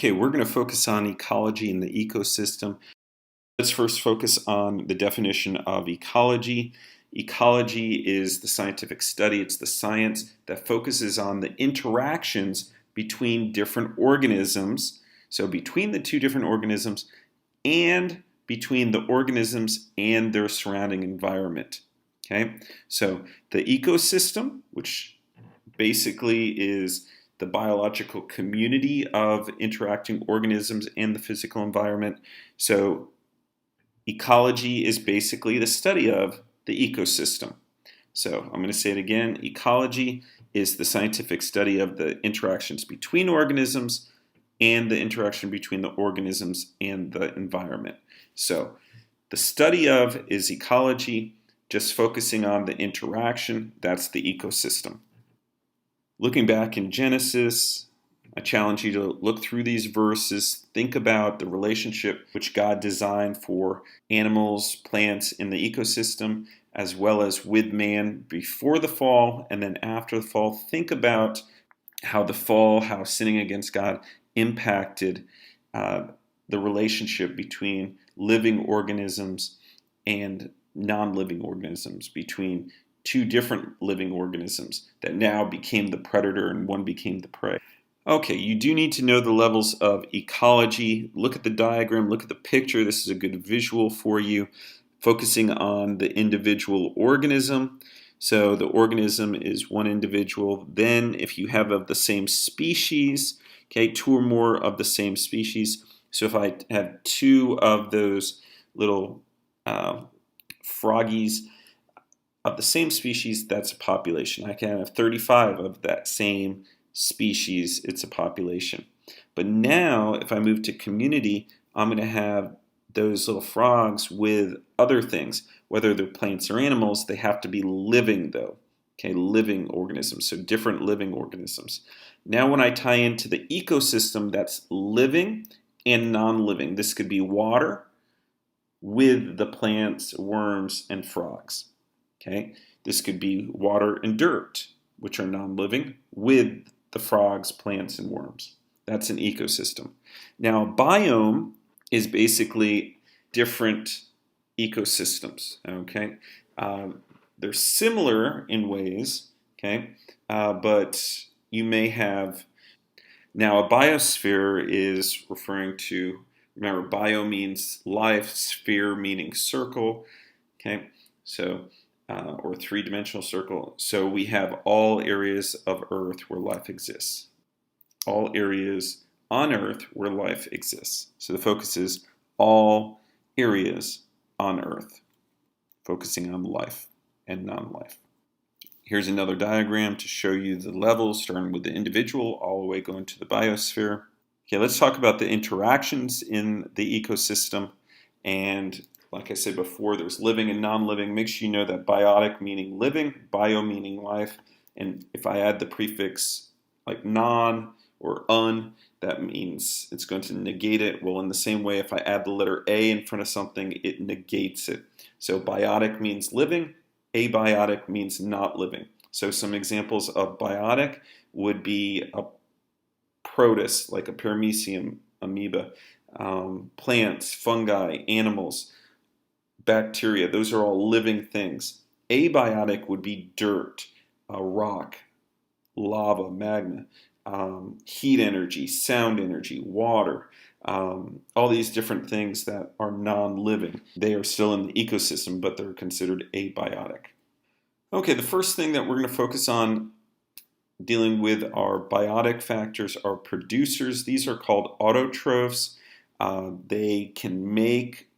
Okay, we're going to focus on ecology and the ecosystem. Let's first focus on the definition of ecology. Ecology is the scientific study, it's the science that focuses on the interactions between different organisms, so between the two different organisms and between the organisms and their surrounding environment. Okay, so the ecosystem, which basically is the biological community of interacting organisms and the physical environment. So ecology is basically the study of the ecosystem. So I'm going to say it again. Ecology is the scientific study of the interactions between organisms and the interaction between the organisms and the environment. So the study of is ecology, just focusing on the interaction, that's the ecosystem. Looking back in Genesis, I challenge you to look through these verses, think about the relationship which God designed for animals, plants in the ecosystem, as well as with man before the fall and then after the fall. Think about how the fall, how sinning against God impacted the relationship between living organisms and non-living organisms, between two different living organisms that now became the predator and one became the prey. Okay, you do need to know the levels of ecology. Look at the diagram, look at the picture. This is a good visual for you, focusing on the individual organism. So the organism is one individual. Then if you have of the same species, okay, two or more of the same species. So if I have two of those little froggies of the same species, that's a population. I can have 35 of that same species, it's a population. But now, if I move to community, I'm going to have those little frogs with other things. Whether they're plants or animals, they have to be living though. Okay, living organisms, so different living organisms. Now when I tie into the ecosystem, that's living and non-living. This could be water with the plants, worms, and frogs. Okay, this could be water and dirt, which are non-living, with the frogs, plants, and worms. That's an ecosystem. Now, biome is basically different ecosystems. Okay, they're similar in ways. Okay, but you may have now a biosphere is referring to. Remember, bio means life, sphere meaning circle. Okay, so or three-dimensional circle. So we have all areas of Earth where life exists. All areas on Earth where life exists. So the focus is all areas on Earth, focusing on life and non-life. Here's another diagram to show you the levels, starting with the individual all the way going to the biosphere. Okay, let's talk about the interactions in the ecosystem. And like I said before, there's living and non-living. Make sure you know that biotic meaning living, bio meaning life. And if I add the prefix like non or un, that means it's going to negate it. Well, in the same way, if I add the letter A in front of something, it negates it. So biotic means living, abiotic means not living. So some examples of biotic would be a protist, like a paramecium amoeba, plants, fungi, animals, bacteria. Those are all living things. Abiotic would be dirt, rock, lava, magma, heat energy, sound energy, water, all these different things that are non-living. They are still in the ecosystem, but they're considered abiotic. Okay, the first thing that we're going to focus on dealing with are biotic factors, are producers. These are called autotrophs. They can make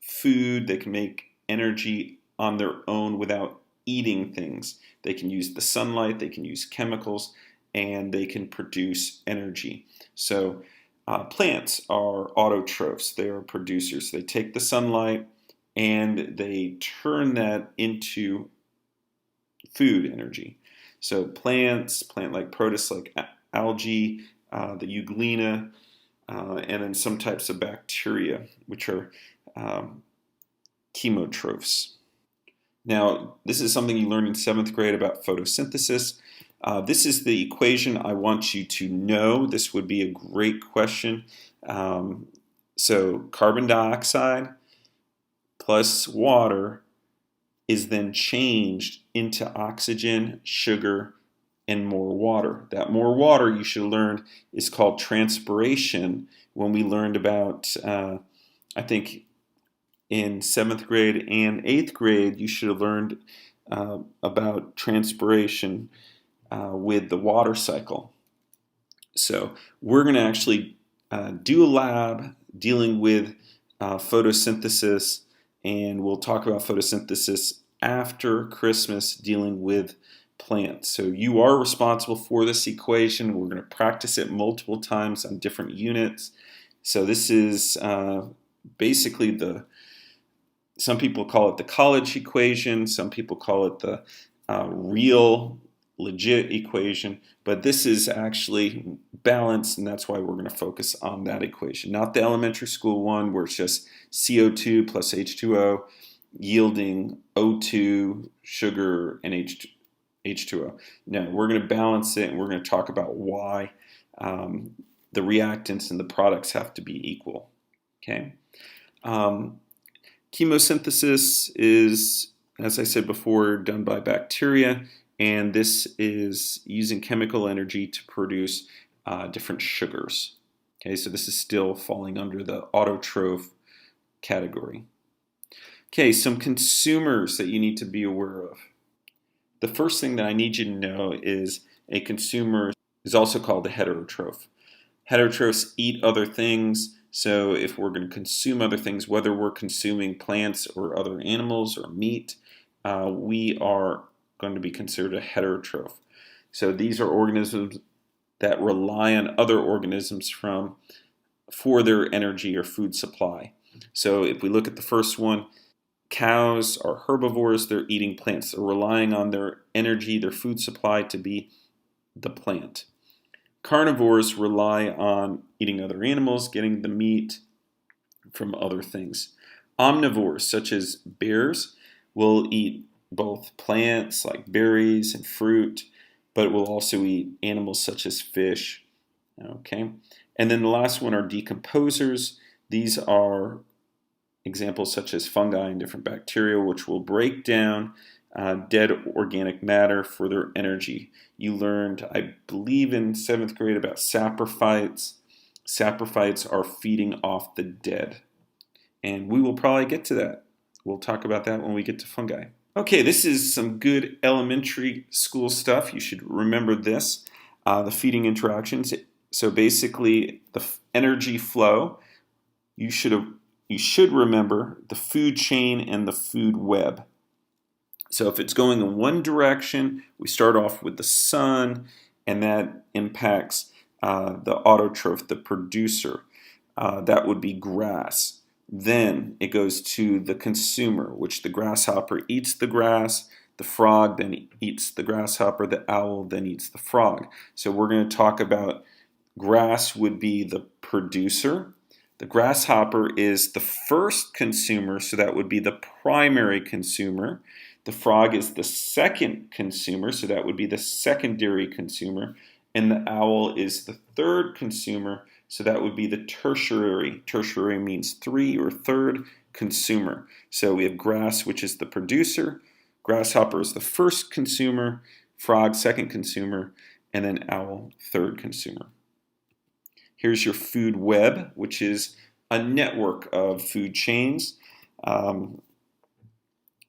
food, they can make energy on their own without eating things. They can use the sunlight, they can use chemicals, and they can produce energy. So plants are autotrophs. They are producers. They take the sunlight and they turn that into food energy. So plants, plant-like protists like algae, the euglena, and then some types of bacteria, which are chemotrophs. Now, this is something you learned in 7th grade about photosynthesis. This is the equation I want you to know. This would be a great question. So carbon dioxide plus water is then changed into oxygen, sugar, and more water. That more water, you should have learned, is called transpiration. When we learned about, I think in 7th grade and 8th grade, you should have learned about transpiration with the water cycle. So we're going to actually do a lab dealing with photosynthesis, and we'll talk about photosynthesis after Christmas dealing with plants. So you are responsible for this equation. We're going to practice it multiple times on different units. So this is basically some people call it the college equation, some people call it the real legit equation, but this is actually balanced, and that's why we're going to focus on that equation, not the elementary school one where it's just CO2 plus H2O yielding O2, sugar, and H2O. No, we're going to balance it, and we're going to talk about why the reactants and the products have to be equal. Okay. Chemosynthesis is, as I said before, done by bacteria, and this is using chemical energy to produce different sugars. Okay, so this is still falling under the autotroph category. Okay, some consumers that you need to be aware of. The first thing that I need you to know is a consumer is also called a heterotroph. Heterotrophs eat other things, so if we're going to consume other things, whether we're consuming plants or other animals or meat, we are going to be considered a heterotroph. So these are organisms that rely on other organisms for their energy or food supply. So if we look at the first one, cows are herbivores, they're eating plants. They're relying on their energy, their food supply to be the plant. Carnivores rely on eating other animals, getting the meat from other things. Omnivores, such as bears, will eat both plants like berries and fruit, but will also eat animals such as fish. Okay, and then the last one are decomposers. These are examples such as fungi and different bacteria, which will break down dead organic matter for their energy. You learned, I believe in 7th grade, about saprophytes. Saprophytes are feeding off the dead. And we will probably get to that. We'll talk about that when we get to fungi. Okay, this is some good elementary school stuff. You should remember this, the feeding interactions. So basically, the energy flow, you should remember the food chain and the food web. So if it's going in one direction, we start off with the sun, and that impacts the autotroph, the producer. That would be grass. Then it goes to the consumer, which the grasshopper eats the grass, the frog then eats the grasshopper, the owl then eats the frog. So we're going to talk about grass would be the producer. The grasshopper is the first consumer, so that would be the primary consumer. The frog is the second consumer, so that would be the secondary consumer. And the owl is the third consumer, so that would be the tertiary. Tertiary means 3 or third consumer. So we have grass, which is the producer. Grasshopper is the first consumer. Frog, second consumer. And then owl, third consumer. Here's your food web, which is a network of food chains.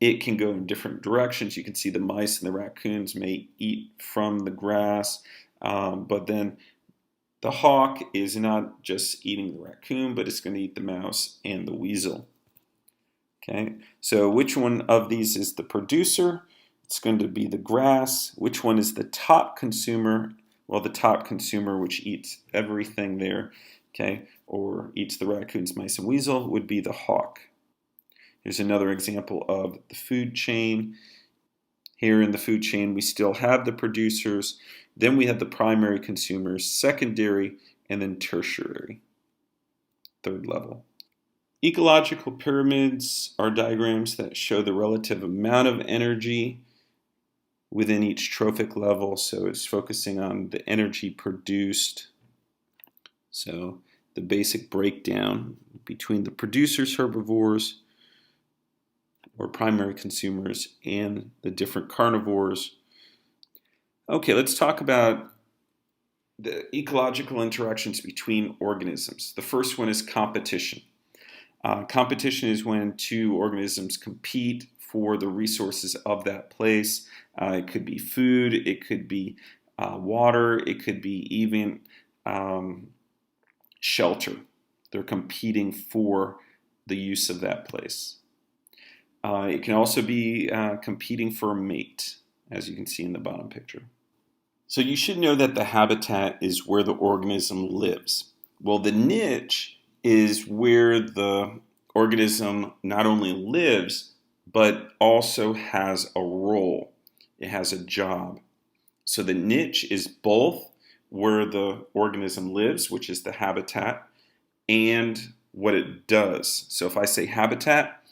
It can go in different directions. You can see the mice and the raccoons may eat from the grass, but then the hawk is not just eating the raccoon, but it's going to eat the mouse and the weasel. Okay, so which one of these is the producer? It's going to be the grass. Which one is the top consumer? Well, the top consumer, which eats everything there, okay, or eats the raccoons, mice, and weasel, would be the hawk. Here's another example of the food chain. Here in the food chain, we still have the producers. Then we have the primary consumers, secondary, and then tertiary, third level. Ecological pyramids are diagrams that show the relative amount of energy within each trophic level. So it's focusing on the energy produced. So the basic breakdown between the producers, herbivores, or primary consumers, and the different carnivores. Okay, let's talk about the ecological interactions between organisms. The first one is competition. Competition is when two organisms compete for the resources of that place. It could be food, it could be water, it could be even shelter. They're competing for the use of that place. It can also be competing for a mate, as you can see in the bottom picture. So you should know that the habitat is where the organism lives. Well, the niche is where the organism not only lives, but also has a role. It has a job. So the niche is both where the organism lives, which is the habitat, and what it does. So if I say habitat,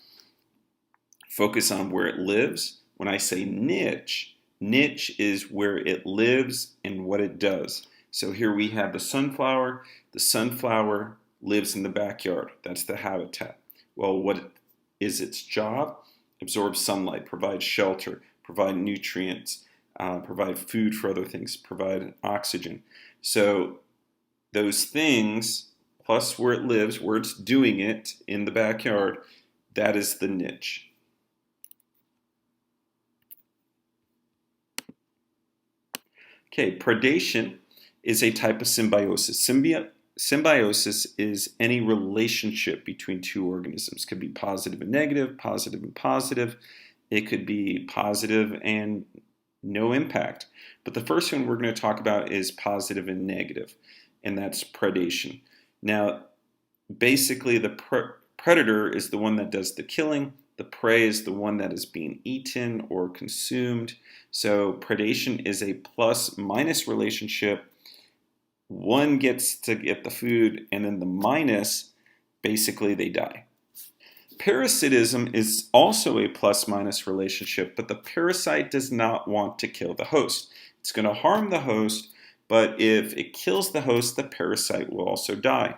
focus on where it lives. When I say niche, niche is where it lives and what it does. So here we have the sunflower. The sunflower lives in the backyard. That's the habitat. Well, what is its job? Absorb sunlight, provide shelter, provide nutrients, provide food for other things, provide oxygen. So those things, plus where it lives, where it's doing it in the backyard, that is the niche. Okay, predation is a type of symbiosis. Symbiosis is any relationship between two organisms. It could be positive and negative, positive and positive. It could be positive and no impact. But the first one we're going to talk about is positive and negative, and that's predation. Now, basically the predator is the one that does the killing. The prey is the one that is being eaten or consumed. So predation is a plus-minus relationship. One gets to get the food, and then the minus, basically they die. Parasitism is also a plus-minus relationship, but the parasite does not want to kill the host. It's going to harm the host, but if it kills the host, the parasite will also die.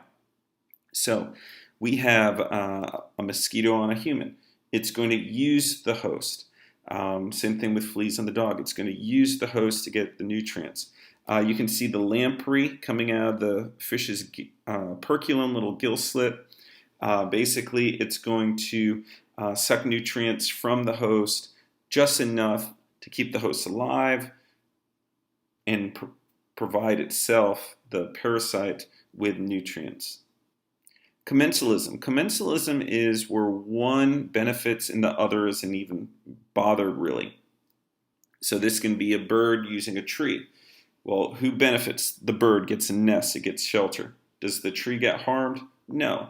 So we have a mosquito on a human. It's going to use the host. Same thing with fleas on the dog. It's going to use the host to get the nutrients. You can see the lamprey coming out of the fish's perculum, little gill slit. Basically, it's going to suck nutrients from the host just enough to keep the host alive and provide itself, the parasite, with nutrients. Commensalism. Commensalism is where one benefits and the other isn't even bothered, really. So this can be a bird using a tree. Well, who benefits? The bird gets a nest, it gets shelter. Does the tree get harmed? No.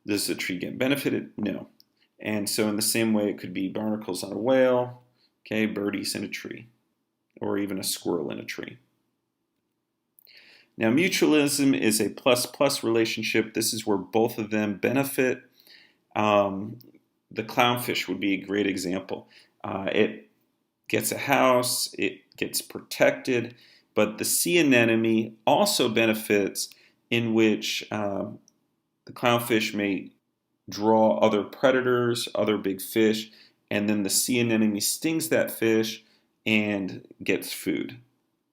Does the tree get benefited? No. And so in the same way, it could be barnacles on a whale, okay, birdies in a tree, or even a squirrel in a tree. Now, mutualism is a plus-plus relationship. This is where both of them benefit. The clownfish would be a great example. It gets a house, it gets protected, but the sea anemone also benefits, in which the clownfish may draw other predators, other big fish, and then the sea anemone stings that fish and gets food.